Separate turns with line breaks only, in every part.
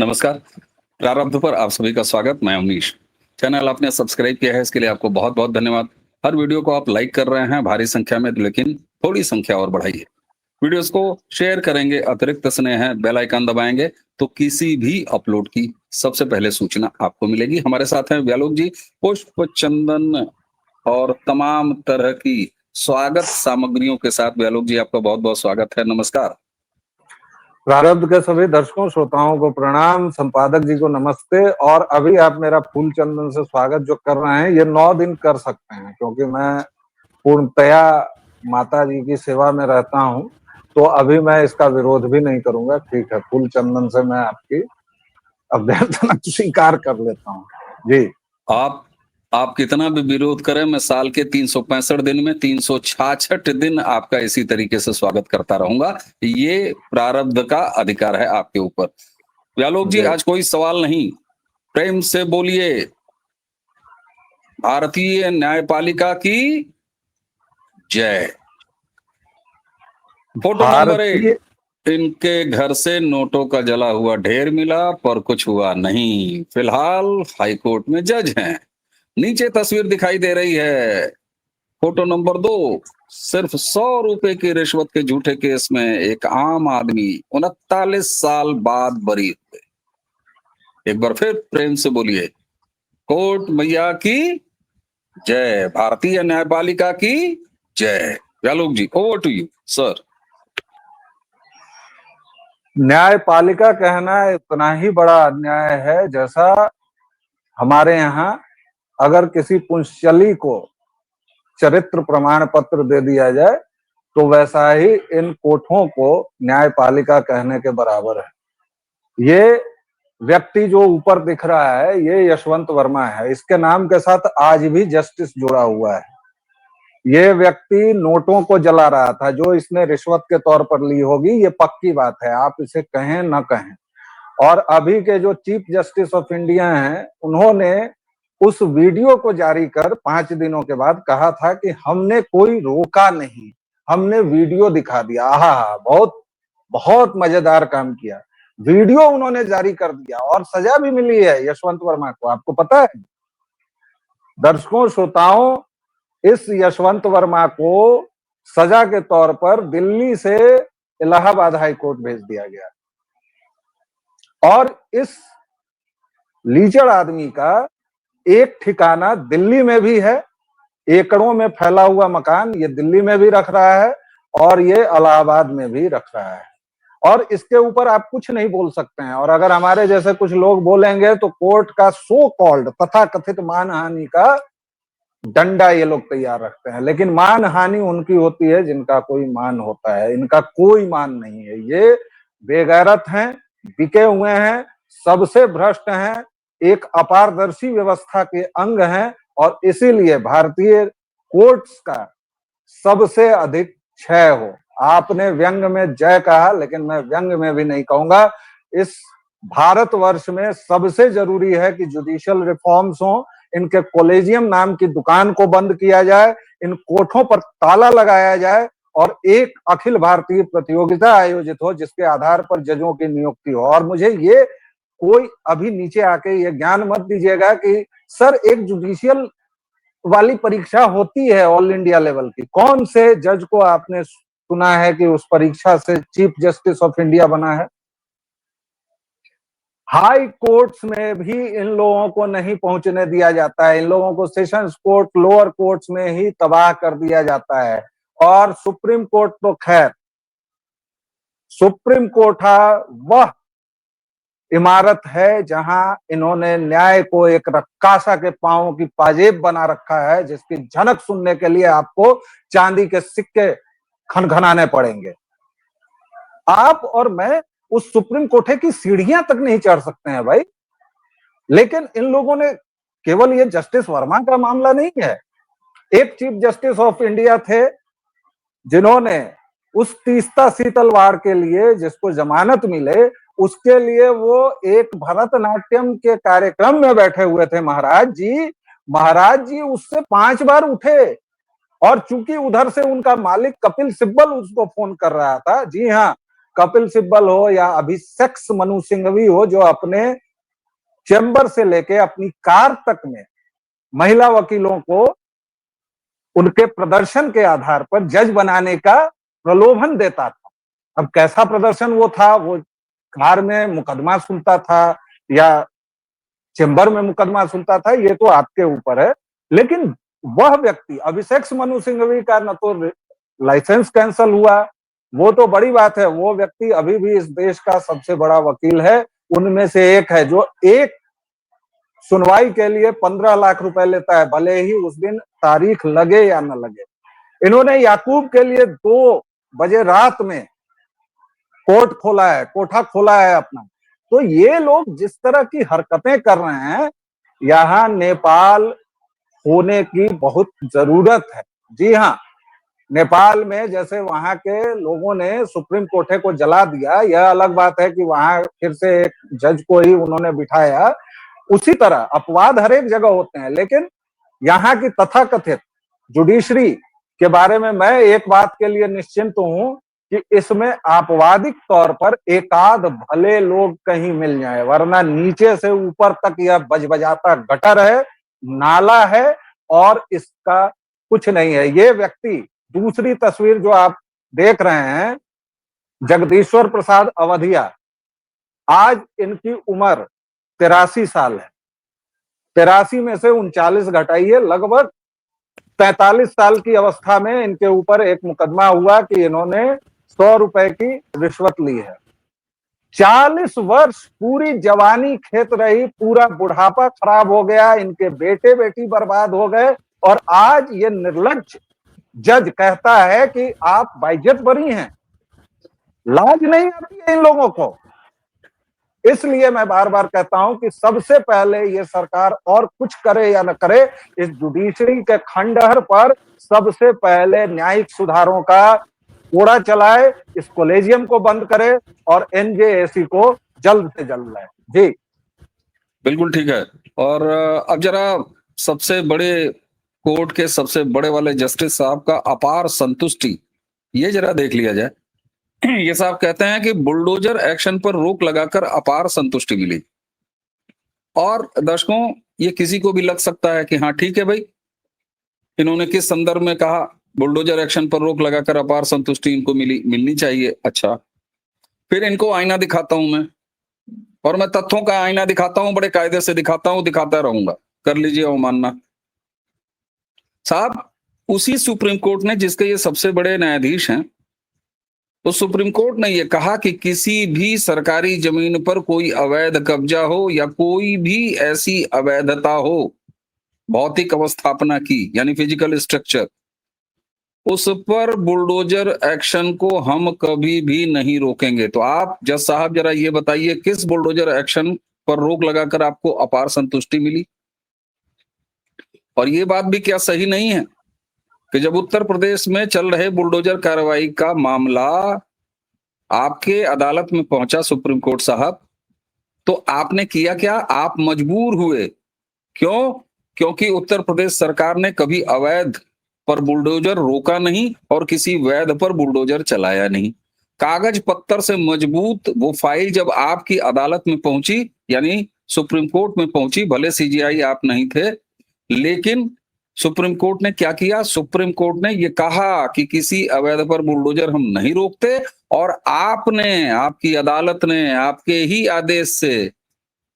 नमस्कार। प्रारब्ध पर आप सभी का स्वागत। मैं अवनीश। चैनल आपने सब्सक्राइब किया है, इसके लिए आपको बहुत बहुत धन्यवाद। हर वीडियो को आप लाइक कर रहे हैं भारी संख्या में, लेकिन थोड़ी संख्या और बढ़ाइए। वीडियोस को शेयर करेंगे, अतिरिक्त स्नेह है, बेल आइकन दबाएंगे तो किसी भी अपलोड की सबसे पहले सूचना आपको मिलेगी। हमारे साथ हैं व्यालोक जी, पुष्प चंदन और तमाम तरह की स्वागत सामग्रियों के साथ। व्यालोक जी, आपका बहुत बहुत स्वागत है। नमस्कार।
प्रारब्ध के सभी दर्शकों श्रोताओं को प्रणाम, संपादक जी को नमस्ते। और अभी आप मेरा फूल चंदन से स्वागत जो कर रहे हैं, ये 9 दिन कर सकते हैं, क्योंकि मैं पूर्णतया माता जी की सेवा में रहता हूँ, तो अभी मैं इसका विरोध भी नहीं करूंगा। ठीक है, फूल चंदन से मैं आपकी अभ्यर्थना स्वीकार कर लेता हूँ जी।
आप कितना भी विरोध करें, मैं साल के 365 दिन में 366 दिन आपका इसी तरीके से स्वागत करता रहूंगा। ये प्रारब्ध का अधिकार है आपके ऊपर। व्यालोक जी, आज कोई सवाल नहीं, प्रेम से बोलिए, भारतीय न्यायपालिका की जय। फोटो नंबर 1, इनके घर से नोटों का जला हुआ ढेर मिला पर कुछ हुआ नहीं। फिलहाल हाईकोर्ट में जज हैं। नीचे तस्वीर दिखाई दे रही है। फोटो नंबर 2, सिर्फ 100 रुपए की रिश्वत के झूठे केस में एक आम आदमी 39 साल बाद बरी हुए। एक बार फिर प्रेम से बोलिए, कोर्ट मैया की जय, भारतीय न्यायपालिका की जय। व्यालोक जी, ओवर टू यू सर।
न्यायपालिका कहना इतना ही बड़ा अन्याय है, जैसा हमारे यहाँ अगर किसी पुंश्चली को चरित्र प्रमाण पत्र दे दिया जाए, तो वैसा ही इन कोठों को न्यायपालिका कहने के बराबर है। ये व्यक्ति जो ऊपर दिख रहा है, ये यशवंत वर्मा है। इसके नाम के साथ आज भी जस्टिस जुड़ा हुआ है। ये व्यक्ति नोटों को जला रहा था, जो इसने रिश्वत के तौर पर ली होगी, ये पक्की बात है, आप इसे कहें न कहें। और अभी के जो चीफ जस्टिस ऑफ इंडिया हैं, उन्होंने उस वीडियो को जारी कर 5 दिनों के बाद कहा था कि हमने कोई रोका नहीं, हमने वीडियो दिखा दिया। आहा, बहुत बहुत मजेदार काम किया। वीडियो उन्होंने जारी कर दिया और सजा भी मिली है यशवंत वर्मा को, आपको पता है? दर्शकों श्रोताओं, इस यशवंत वर्मा को सजा के तौर पर दिल्ली से इलाहाबाद हाई कोर्ट भेज दिया गया। और इस लीचड़ आदमी का एक ठिकाना दिल्ली में भी है, एकड़ों में फैला हुआ मकान ये दिल्ली में भी रख रहा है और ये इलाहाबाद में भी रख रहा है। और इसके ऊपर आप कुछ नहीं बोल सकते हैं। और अगर हमारे जैसे कुछ लोग बोलेंगे तो कोर्ट का सो कॉल्ड तथा कथित मानहानि का डंडा ये लोग तैयार रखते हैं। लेकिन मानहानि उनकी होती है जिनका कोई मान होता है, इनका कोई मान नहीं है। ये बेगैरत हैं, बिके हुए हैं, सबसे भ्रष्ट हैं, एक अपारदर्शी व्यवस्था के अंग हैं। और इसीलिए भारतीय कोर्ट्स का सबसे अधिक क्षय हो। आपने व्यंग में जय कहा, लेकिन मैं व्यंग में भी नहीं कहूंगा। इस भारतवर्ष में सबसे जरूरी है कि जुडिशियल रिफॉर्म्स हो, इनके कॉलेजियम नाम की दुकान को बंद किया जाए, इन कोठों पर ताला लगाया जाए और एक अखिल भारतीय प्रतियोगिता आयोजित हो जिसके आधार पर जजों की नियुक्ति हो। और मुझे ये कोई अभी नीचे आके ये ज्ञान मत दीजिएगा कि सर एक जुडिशियल वाली परीक्षा होती है ऑल इंडिया लेवल की। कौन से जज को आपने सुना है कि उस परीक्षा से चीफ जस्टिस ऑफ इंडिया बना है? हाई कोर्ट्स में भी इन लोगों को नहीं पहुंचने दिया जाता है। इन लोगों को सेशंस कोर्ट, लोअर कोर्ट्स में ही तबाह कर दिया जाता है। और सुप्रीम कोर्ट तो खैर, सुप्रीम कोर्ट वह इमारत है जहां इन्होंने न्याय को एक रक्कासा के पांवों की पाजेब बना रखा है, जिसकी झनक सुनने के लिए आपको चांदी के सिक्के खनखनाने पड़ेंगे। आप और मैं उस सुप्रीम कोर्ट की सीढ़ियां तक नहीं चढ़ सकते हैं भाई। लेकिन इन लोगों ने, केवल ये जस्टिस वर्मा का मामला नहीं है, एक चीफ जस्टिस ऑफ इंडिया थे जिन्होंने उस तीस्ता शीतल वार के लिए जिसको जमानत मिले, उसके लिए वो एक भरतनाट्यम के कार्यक्रम में बैठे हुए थे। महाराज जी उससे 5 बार उठे। और चूंकि उधर से उनका मालिक कपिल सिब्बल उसको फोन कर रहा था, जी हाँ, कपिल सिब्बल हो या अभिषेक मनु सिंघवी हो, जो अपने चेंबर से लेके अपनी कार तक में महिला वकीलों को उनके प्रदर्शन के आधार पर जज बनाने का प्रलोभन देता था। अब कैसा प्रदर्शन वो था, वो कार में मुकदमा सुनता था या चेंबर में मुकदमा सुनता था, ये तो आपके ऊपर है। लेकिन वह व्यक्ति अभिषेक मनु सिंघवी का न तो लाइसेंस कैंसल हुआ, वो तो बड़ी बात है, वो व्यक्ति अभी भी इस देश का सबसे बड़ा वकील है, उनमें से एक है, जो एक सुनवाई के लिए 15 लाख रुपए लेता है, भले ही उस दिन तारीख लगे या न लगे। इन्होंने याकूब के लिए 2 बजे रात में कोर्ट खोला है, कोठा खोला है अपना। तो ये लोग जिस तरह की हरकतें कर रहे हैं, यहाँ नेपाल होने की बहुत जरूरत है। जी हाँ, नेपाल में जैसे वहां के लोगों ने सुप्रीम कोर्ट को जला दिया, यह अलग बात है कि वहां फिर से एक जज को ही उन्होंने बिठाया। उसी तरह अपवाद हर एक जगह होते हैं, लेकिन यहाँ की तथाकथित जुडिशरी के बारे में मैं एक बात के लिए निश्चिंत हूं कि इसमें आपवादिक तौर पर एकाध भले लोग कहीं मिल जाए, वरना नीचे से ऊपर तक यह बजबजाता गटर है, नाला है और इसका कुछ नहीं है। ये व्यक्ति, दूसरी तस्वीर जो आप देख रहे हैं, जगदीश्वर प्रसाद अवधिया, आज इनकी उम्र 83 साल है। 83 में से 39 घटाइए, लगभग 43 साल की अवस्था में इनके ऊपर एक मुकदमा हुआ कि इन्होंने 100 रुपए की रिश्वत ली है। 40 वर्ष पूरी जवानी खेत रही, पूरा बुढ़ापा खराब हो गया, इनके बेटे बेटी बर्बाद हो गए, और आज ये निर्लज्ज जज कहता है कि आप बाइज्जत बरी हैं। लाज नहीं आती है इन लोगों को। इसलिए मैं बार बार कहता हूं कि सबसे पहले ये सरकार और कुछ करे या न करे, इस जुडिशरी के खंडहर पर सबसे पहले न्यायिक सुधारों का कोड़ा चलाए, इस कॉलेजियम को बंद करे और एनजेएसी को जल्द से जल्द लाए। जी
बिल्कुल ठीक है। और अब जरा सबसे बड़े कोर्ट के सबसे बड़े वाले जस्टिस साहब का अपार संतुष्टि ये जरा देख लिया जाए। ये साहब कहते हैं कि बुलडोजर एक्शन पर रोक लगाकर अपार संतुष्टि मिली। और दर्शकों, ये किसी को भी लग सकता है कि हाँ ठीक है भाई, इन्होंने किस संदर्भ में कहा बुलडोजर एक्शन पर रोक लगाकर अपार संतुष्टि इनको मिलनी चाहिए। अच्छा, फिर इनको आईना दिखाता हूं मैं, और मैं तथ्यों का आईना दिखाता हूं, बड़े कायदे से दिखाता हूं, दिखाता रहूंगा, कर लीजिए अवमानना। साहब, उसी सुप्रीम कोर्ट ने, जिसके ये सबसे बड़े न्यायाधीश हैं, तो सुप्रीम कोर्ट ने यह कहा कि किसी भी सरकारी जमीन पर कोई अवैध कब्जा हो या कोई भी ऐसी अवैधता हो, भौतिक अवस्थापना की यानी फिजिकल स्ट्रक्चर, उस पर बुलडोजर एक्शन को हम कभी भी नहीं रोकेंगे। तो आप जज साहब जरा ये बताइए, किस बुलडोजर एक्शन पर रोक लगाकर आपको अपार संतुष्टि मिली? और ये बात भी क्या सही नहीं है कि जब उत्तर प्रदेश में चल रहे बुलडोजर कार्रवाई का मामला आपके अदालत में पहुंचा सुप्रीम कोर्ट साहब, तो आपने किया क्या? आप मजबूर हुए। क्यों? क्योंकि उत्तर प्रदेश सरकार ने कभी अवैध पर बुलडोजर रोका नहीं और किसी वैध पर बुलडोजर चलाया नहीं। कागज पत्तर से मजबूत वो फाइल जब आपकी अदालत में पहुंची, यानी सुप्रीम कोर्ट में पहुंची, भले सीजीआई आप नहीं थे, लेकिन सुप्रीम कोर्ट ने क्या किया? सुप्रीम कोर्ट ने ये कहा कि किसी अवैध पर बुलडोजर हम नहीं रोकते, और आपने, आपकी अदालत ने आपके ही आदेश से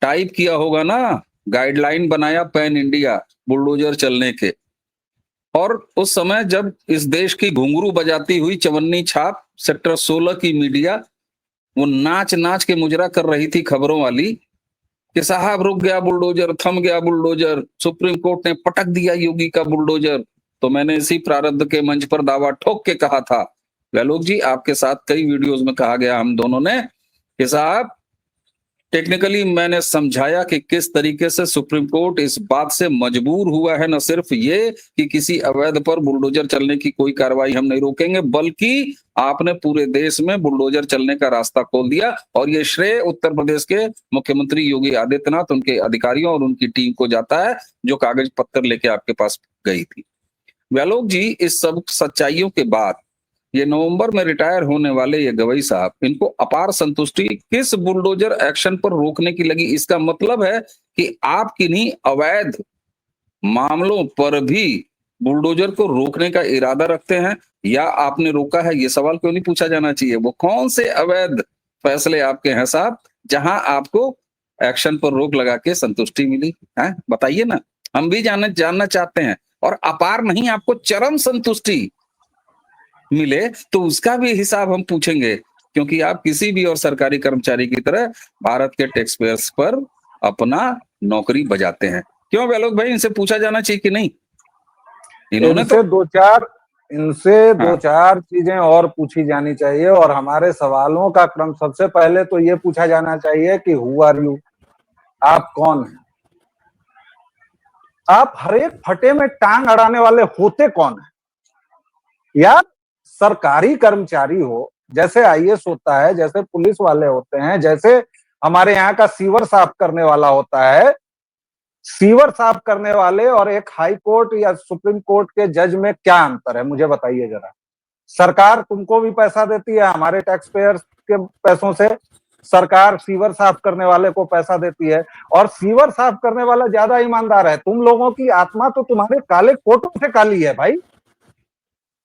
टाइप किया होगा ना, गाइडलाइन बनाया पैन इंडिया बुलडोजर चलने के। और उस समय जब इस देश की घुंघरू बजाती हुई चवन्नी छाप सेक्टर 16 की मीडिया वो नाच नाच के मुजरा कर रही थी खबरों वाली कि साहब रुक गया बुलडोजर, थम गया बुलडोजर, सुप्रीम कोर्ट ने पटक दिया योगी का बुलडोजर, तो मैंने इसी प्रारब्ध के मंच पर दावा ठोक के कहा था, गहलोत जी आपके साथ कई वीडियोस में कहा गया हम दोनों ने कि साहब टेक्निकली मैंने समझाया कि किस तरीके से सुप्रीम कोर्ट इस बात से मजबूर हुआ है, न सिर्फ ये कि किसी अवैध पर बुलडोजर चलने की कोई कार्रवाई हम नहीं रोकेंगे, बल्कि आपने पूरे देश में बुलडोजर चलने का रास्ता खोल दिया। और ये श्रेय उत्तर प्रदेश के मुख्यमंत्री योगी आदित्यनाथ, उनके अधिकारियों और उनकी टीम को जाता है, जो कागज पत्तर लेके आपके पास गई थी। गहलोत जी, इस सब सच्चाइयों के बाद ये नवंबर में रिटायर होने वाले ये गवई साहब, इनको अपार संतुष्टि किस बुलडोजर एक्शन पर रोकने की लगी। इसका मतलब है कि आप किन्हीं अवैध मामलों पर भी बुलडोजर को रोकने का इरादा रखते हैं, या आपने रोका है? ये सवाल क्यों नहीं पूछा जाना चाहिए? वो कौन से अवैध फैसले आपके हैं साहब, जहां आपको एक्शन पर रोक लगा के संतुष्टि मिली है? बताइए ना, हम भी जानना जानना चाहते हैं। और अपार नहीं, आपको चरम संतुष्टि मिले तो उसका भी हिसाब हम पूछेंगे, क्योंकि आप किसी भी और सरकारी कर्मचारी की तरह भारत के टैक्स पेयर्स पर अपना नौकरी बजाते हैं। क्यों आलोक भाई, इनसे पूछा जाना चाहिए कि नहीं? इन्होंने तो
इनसे दो
हाँ,
चार चीजें और पूछी जानी चाहिए, और हमारे सवालों का क्रम सबसे पहले तो ये पूछा जाना चाहिए कि हु आर यू, आप कौन हैं? आप हर एक फटे में टांग अड़ाने वाले होते कौन है? या सरकारी कर्मचारी हो, जैसे आईएएस होता है, जैसे पुलिस वाले होते हैं, जैसे हमारे यहाँ का सीवर साफ करने वाला होता है, सीवर साफ करने वाले और एक हाई कोर्ट या सुप्रीम कोर्ट के जज में क्या अंतर है, मुझे बताइए जरा। सरकार तुमको भी पैसा देती है, हमारे टैक्स पेयर्स के पैसों से सरकार सीवर साफ करने वाले को पैसा देती है, और सीवर साफ करने वाला ज्यादा ईमानदार है। तुम लोगों की आत्मा तो तुम्हारे काले कोटों से काली है भाई।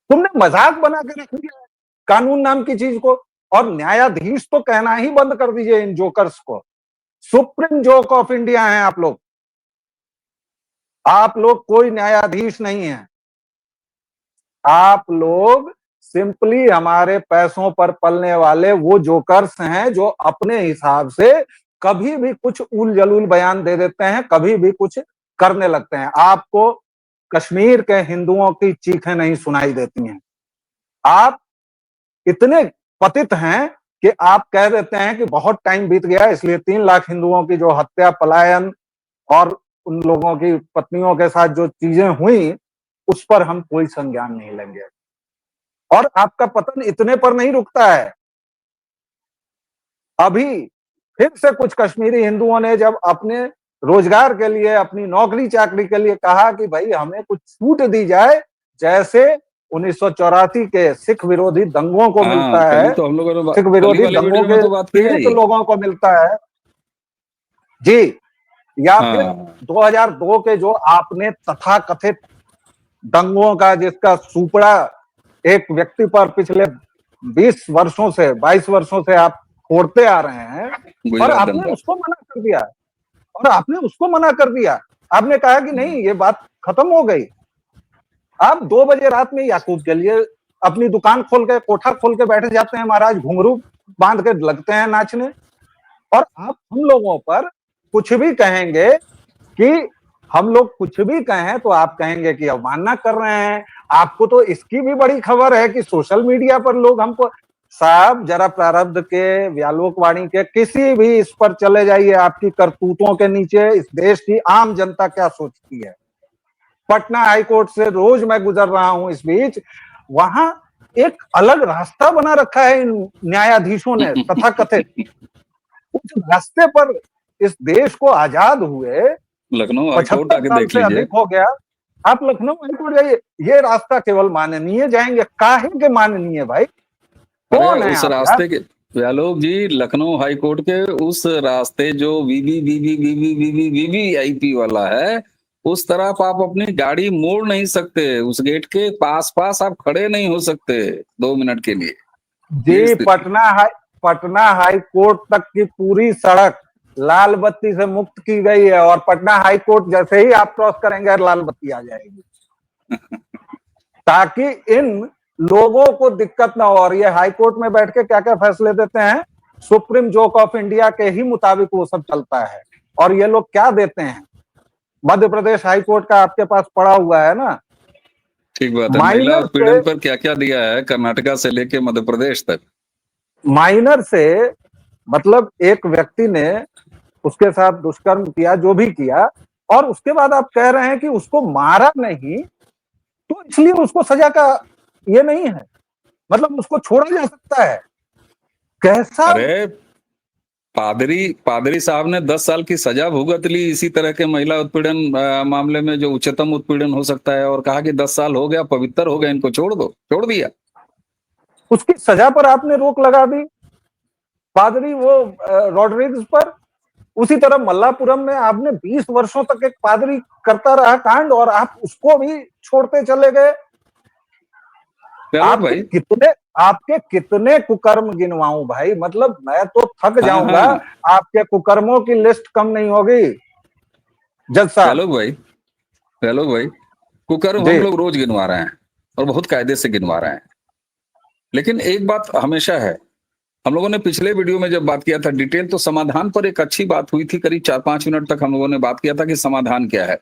तुमने मजाक बना के रख दिया है कानून नाम की चीज को। और न्यायाधीश तो कहना ही बंद कर दीजिए इन जोकर्स को। सुप्रीम जोक ऑफ इंडिया हैं आप लोग। आप लोग कोई न्यायाधीश नहीं है। आप लोग सिंपली हमारे पैसों पर पलने वाले वो जोकर्स हैं जो अपने हिसाब से कभी भी कुछ उल जलूल बयान दे देते हैं, कभी भी कुछ करने लगते हैं। आपको कश्मीर के हिंदुओं की चीखें नहीं सुनाई देती हैं। आप इतने पतित हैं कि आप कह देते हैं कि बहुत टाइम बीत गया, इसलिए 3 लाख हिंदुओं की जो हत्या, पलायन और उन लोगों की पत्नियों के साथ जो चीजें हुई, उस पर हम कोई संज्ञान नहीं लेंगे। और आपका पतन इतने पर नहीं रुकता है। अभी फिर से कुछ कश्मीरी हिंदुओं ने जब अपने रोजगार के लिए, अपनी नौकरी चाकरी के लिए कहा कि भाई हमें कुछ छूट दी जाए, जैसे 1984 के सिख विरोधी दंगों को
हाँ,
मिलता
कल ही
है,
तो हम लोगों ने
सिख
कल ही
विरोधी
वाले
दंगों
वीडियो में
के
तो बात की है
पीड़ित
ये।
लोगों को मिलता है जी, या फिर
हाँ,
2002 के जो आपने तथाकथित दंगों का, जिसका सुपड़ा एक व्यक्ति पर पिछले 20 वर्षों से, 22 वर्षों से आप फोड़ते आ रहे हैं, और
गुजरात
आपने
दंगा।
उसको मना कर दिया। और आपने उसको मना कर दिया। आपने कहा कि नहीं, ये बात खत्म हो गई। आप 2 बजे रात में याकूब के लिए अपनी दुकान खोल के, कोठा खोल के बैठ जाते हैं महाराज, घुंघरू बांध के लगते हैं नाचने। और आप हम लोगों पर कुछ भी कहेंगे, कि हम लोग कुछ भी कहें तो आप कहेंगे कि अवमानना कर रहे हैं। आपको तो इसकी भी बड़ी खबर है कि सोशल मीडिया पर लोग हमको, साहब जरा प्रारब्ध के, व्यालोकवाणी के किसी भी इस पर चले जाइए, आपकी करतूतों के नीचे इस देश की आम जनता क्या सोचती है। पटना हाईकोर्ट से रोज मैं गुजर रहा हूं इस बीच, वहां एक अलग रास्ता बना रखा है इन न्यायाधीशों ने तथाकथित। उस रास्ते पर इस देश को आजाद हुए
लखनऊ हाईकोर्ट
75
आके
साल
देख
से
लीजिए।
अधिक हो गया। आप लखनऊ हाईकोर्ट जाइए, ये रास्ता केवल माननीय जाएंगे। काहे के माननीय भाई?
अरे
कौन है
उस
आप यार?
रास्ते के, व्यालोक जी, लखनऊ हाईकोर्ट के उस रास्ते जो वीवीआईपी वाला है, उस तरफ आप अपनी गाड़ी मोड़ नहीं सकते। उस गेट के पास पास आप खड़े नहीं हो सकते 2 मिनट के लिए। ये
जी,
स्थिति।
पटना हाई कोर्ट तक की पूरी सड़क लाल बत्ती से मुक्त की गई है, और पटना हाई कोर्ट जैसे ही आप क्रॉस करेंगे लाल बत्ती आ जाएगी, ताकि इन लोगों को दिक्कत ना हो। और ये हाई कोर्ट में बैठ के क्या क्या फैसले देते हैं, सुप्रीम जोक ऑफ इंडिया के ही मुताबिक वो सब चलता है। और ये लोग क्या देते हैं, मध्य प्रदेश हाई कोर्ट का आपके पास पड़ा हुआ है ना,
ठीक बात है। महिला
माइनर से
उत्पीड़न पर क्या क्या दिया है, कर्नाटका से लेके मध्य प्रदेश तक।
माइनर से मतलब एक व्यक्ति ने उसके साथ दुष्कर्म किया, जो भी किया, और उसके बाद आप कह रहे हैं कि उसको मारा नहीं, तो इसलिए उसको सजा का ये नहीं है, मतलब उसको छोड़ा जा सकता है? कैसा?
अरे पादरी पादरी साहब ने 10 साल की सजा भुगत ली इसी तरह के महिला उत्पीड़न मामले में, जो उच्चतम उत्पीड़न हो सकता है, और कहा कि 10 साल हो गया, पवित्र हो गया, इनको छोड़ दो, छोड़ दिया।
उसकी सजा पर आपने रोक लगा दी, पादरी वो रॉड्रिग्स पर। उसी तरह मल्लापुरम में आपने 20 वर्षों तक एक पादरी करता रहा कांड और आप उसको भी छोड़ते चले गए।
व्यालोक भाई,
आपके कितने कुकर्म गिनवाऊं भाई, मतलब मैं तो थक
हाँ
जाऊंगा।
हाँ,
आपके कुकर्मों की लिस्ट कम नहीं होगी जज साहब।
व्यालोक भाई, व्यालोक भाई, कुकर्म
जी
हम लोग रोज गिनवा रहे हैं और बहुत कायदे से गिनवा रहे हैं। लेकिन एक बात हमेशा है, हम लोगों ने पिछले वीडियो में जब बात किया था डिटेल, तो समाधान पर एक अच्छी बात हुई थी। करीब 4-5 मिनट तक हम लोगों ने बात किया था कि समाधान क्या है।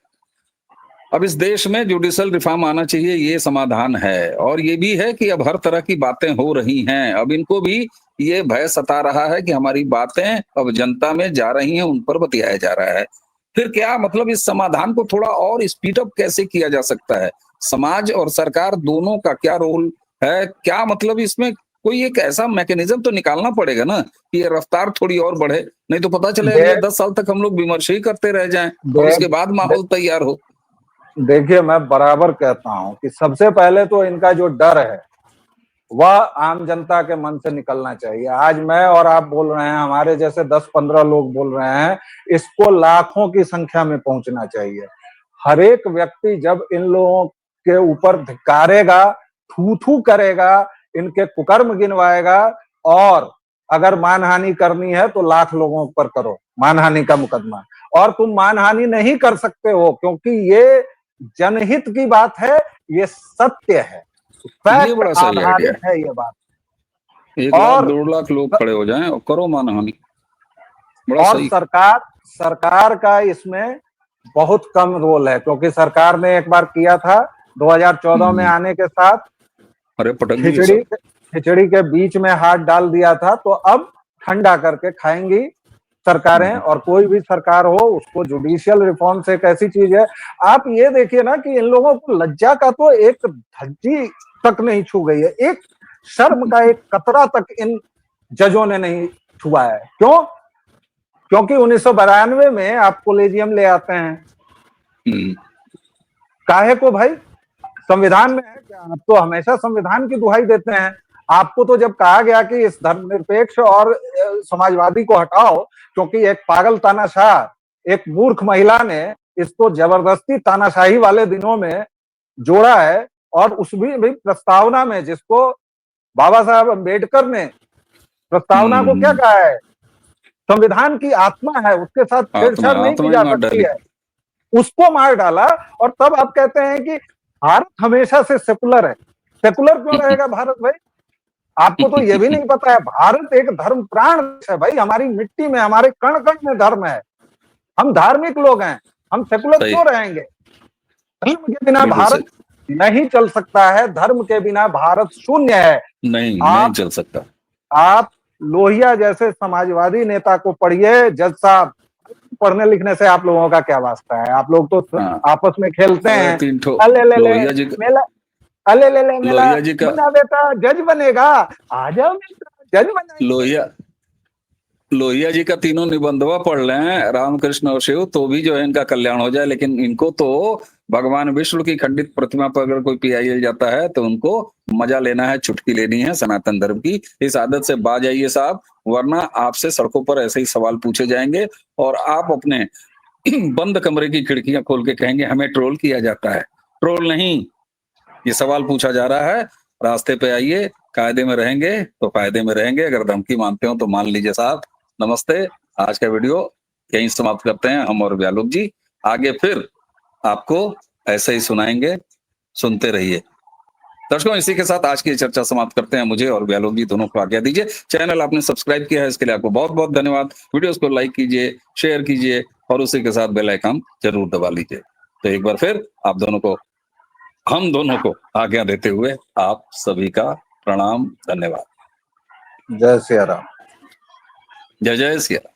अब इस देश में जुडिशल रिफॉर्म आना चाहिए, ये समाधान है। और ये भी है कि अब हर तरह की बातें हो रही हैं, अब इनको भी ये भय सता रहा है कि हमारी बातें अब जनता में जा रही हैं, उन पर बतियाया जा रहा है। फिर क्या मतलब, इस समाधान को थोड़ा और स्पीड अप कैसे किया जा सकता है? समाज और सरकार दोनों का क्या रोल है? क्या मतलब इसमें कोई एक ऐसा मैकेनिज्म तो निकालना पड़ेगा ना कि ये रफ्तार थोड़ी और बढ़े, नहीं तो पता चले अगले
देख
10 साल तक हम लोग विमर्श ही करते रह जाएं और
देख
उसके बाद माहौल तैयार हो।
देखिए, मैं बराबर कहता हूं कि सबसे पहले तो इनका जो डर है वह आम जनता के मन से निकलना चाहिए। आज मैं और आप बोल रहे हैं, हमारे जैसे 10-15 लोग बोल रहे हैं, इसको लाखों की संख्या में पहुंचना चाहिए। हर एक व्यक्ति जब इन लोगों के ऊपर धिक्कारेगा, थू थू करेगा, इनके कुकर्म गिनवाएगा, और अगर मानहानि करनी है तो लाख लोगों पर करो मानहानि का मुकदमा। और तुम मानहानि नहीं कर सकते हो क्योंकि ये जनहित की बात है, ये सत्य है,
ये
फैक्ट
बड़ा सही आइडिया
आधारित है ये बात।
है। 1 लाख
और
2 लाख लोग खड़े हो जाएं और करो मानहानि, बड़ा
और
सही।
सरकार का इसमें बहुत कम रोल है, क्योंकि सरकार ने एक बार किया था 2014 में
हम्म,
आने के साथ,
अरे पटक दिए
खिचड़ी
सब।
खिचड़ी के बीच में हाथ डाल दिया था। तो अब ठंडा करके खाएंगी सरकारें,
हम्म,
और कोई भी सरकार हो उसको। जुडिशियल रिफॉर्म से एक ऐसी चीज है, आप ये देखिए ना कि इन लोगों को लज्जा का तो एक धज्जी तक नहीं छू गई है, एक शर्म का एक कतरा तक इन जजों ने नहीं छुआ है। क्यों? क्योंकि 1992 में आप कोलेजियम ले आते हैं,
हम्म,
काहे को भाई? संविधान में है क्या? आप तो हमेशा संविधान की दुहाई देते हैं। आपको तो जब कहा गया कि इस धर्मनिरपेक्ष और समाजवादी को हटाओ, क्योंकि एक पागल तानाशाह, एक मूर्ख महिला ने इसको जबरदस्ती तानाशाही वाले दिनों में जोड़ा है, और उस भी प्रस्तावना में, जिसको बाबा साहब अम्बेडकर ने प्रस्तावना को क्या
हम्म,
कहा है, संविधान की आत्मा है, उसके साथ
आत्मा
छेड़छाड़ नहीं की
आत्मा ही
जा
मार
सकती
डाली।
है, उसको मार डाला। और तब आप कहते हैं कि भारत हमेशा से सेकुलर है। सेकुलर क्यों रहेगा भारत भाई? आपको तो यह भी नहीं पता है, भारत एक धर्म प्राण देश है भाई, हमारी मिट्टी में, हमारे कण कण में धर्म है। हम धार्मिक लोग हैं, हम सेकुलर
सही,
क्यों रहेंगे? धर्म के बिना
बिल्कुल
भारत
सही।
नहीं चल सकता है, धर्म के बिना भारत शून्य है।
नहीं नहीं
आप
चल सकता।
आप लोहिया जैसे समाजवादी नेता को पढ़िए जज साहब। पढ़ने लिखने से आप लोगों का क्या वास्ता है? आप लोग तो
हाँ,
आपस में खेलते
अरे
हैं,
3 ठो
अले ले ले
लोहिया जी का,
मेला, अले ले ले मेला,
लोहिया जी का,
मुन्ना बेटा जज बनेगा, आ जाओ बेटा जज बनाएंगे।
लोहिया लोहिया जी का तीनों निबंधवा पढ़ लें, रामकृष्ण और शिव, तो भी जो है इनका कल्याण हो जाए। लेकिन इनको तो भगवान विष्णु की खंडित प्रतिमा पर अगर कोई पीआईएल जाता है तो उनको मजा लेना है, चुटकी लेनी है सनातन धर्म की। इस आदत से बाज आइए साहब, वरना आपसे सड़कों पर ऐसे ही सवाल पूछे जाएंगे और आप अपने बंद कमरे की खिड़कियां खोल के कहेंगे हमें ट्रोल किया जाता है। ट्रोल नहीं, ये सवाल पूछा जा रहा है। रास्ते पे आइए, कायदे में रहेंगे तो फायदे में रहेंगे, अगर धमकी मानते हो तो मान लीजिए साहब। नमस्ते। आज का वीडियो यहीं समाप्त करते हैं हम और व्यालोक जी। आगे फिर आपको ऐसे ही सुनाएंगे, सुनते रहिए। दर्शकों, इसी के साथ आज की चर्चा समाप्त करते हैं। मुझे और व्यालोक जी दोनों को आज्ञा दीजिए। चैनल आपने सब्सक्राइब किया है, इसके लिए आपको बहुत बहुत धन्यवाद। वीडियोस को लाइक कीजिए, शेयर कीजिए और उसी के साथ बेल आइकन जरूर दबा लीजिए। तो एक बार फिर आप दोनों को, हम दोनों को आज्ञा देते हुए आप सभी का प्रणाम, धन्यवाद।
जय सिया राम।
जय जय सिया राम।